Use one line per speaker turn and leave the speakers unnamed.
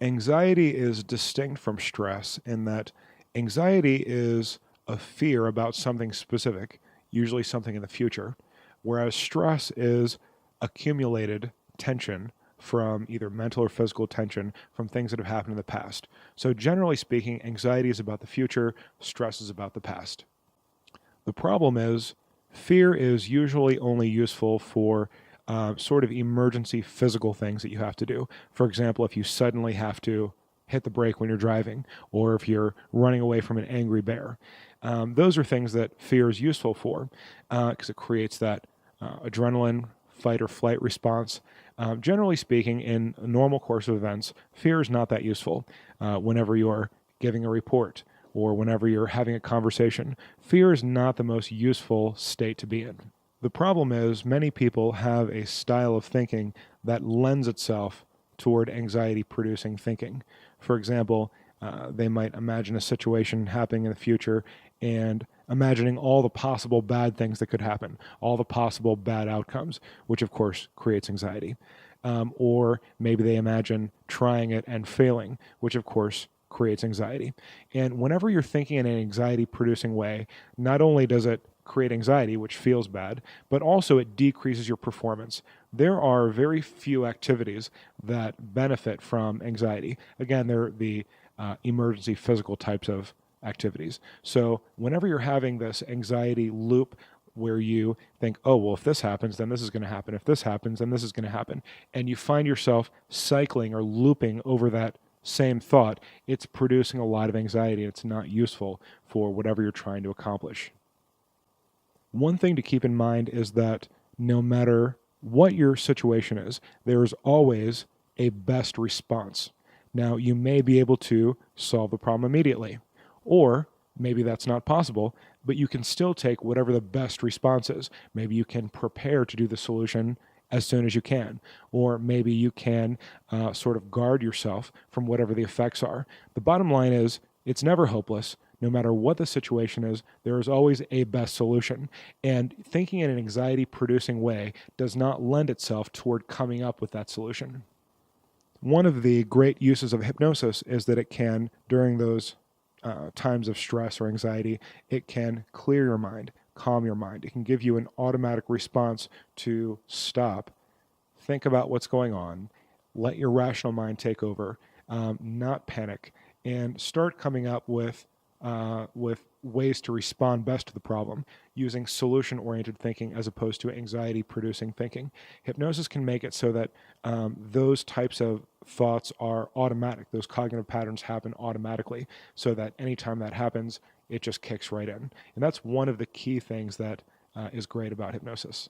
Anxiety is distinct from stress in that anxiety is a fear about something specific, usually something in the future, whereas stress is accumulated tension from either mental or physical tension from things that have happened in the past. So, generally speaking, anxiety is about the future, stress is about the past. The problem is, fear is usually only useful for sort of emergency physical things that you have to do. For example, if you suddenly have to hit the brake when you're driving, or if you're running away from an angry bear. Those are things that fear is useful for because it creates that adrenaline fight or flight response. Generally speaking, in a normal course of events, fear is not that useful whenever you're giving a report or whenever you're having a conversation. Fear is not the most useful state to be in. The problem is many people have a style of thinking that lends itself toward anxiety-producing thinking. For example, they might imagine a situation happening in the future and imagining all the possible bad things that could happen, all the possible bad outcomes, which of course creates anxiety. Or maybe they imagine trying it and failing, which of course creates anxiety. And whenever you're thinking in an anxiety-producing way, not only does it create anxiety, which feels bad, but also it decreases your performance. There are very few activities that benefit from anxiety. Again, they're the emergency physical types of activities. So whenever you're having this anxiety loop where you think, oh, well, if this happens, then this is going to happen. If this happens, then this is going to happen. And you find yourself cycling or looping over that same thought, it's producing a lot of anxiety. It's not useful for whatever you're trying to accomplish. One thing to keep in mind is that no matter what your situation is, there is always a best response. Now, you may be able to solve the problem immediately, or maybe that's not possible, but you can still take whatever the best response is. Maybe you can prepare to do the solution as soon as you can, or maybe you can sort of guard yourself from whatever the effects are. The bottom line is, it's never hopeless. No matter what the situation is, there is always a best solution. And thinking in an anxiety-producing way does not lend itself toward coming up with that solution. One of the great uses of hypnosis is that it can, during those times of stress or anxiety, it can clear your mind, calm your mind. It can give you an automatic response to stop, think about what's going on, let your rational mind take over, not panic, and start coming up with ways to respond best to the problem using solution-oriented thinking as opposed to anxiety-producing thinking. Hypnosis can make it so that those types of thoughts are automatic. Those cognitive patterns happen automatically so that anytime that happens, it just kicks right in. And that's one of the key things that is great about hypnosis.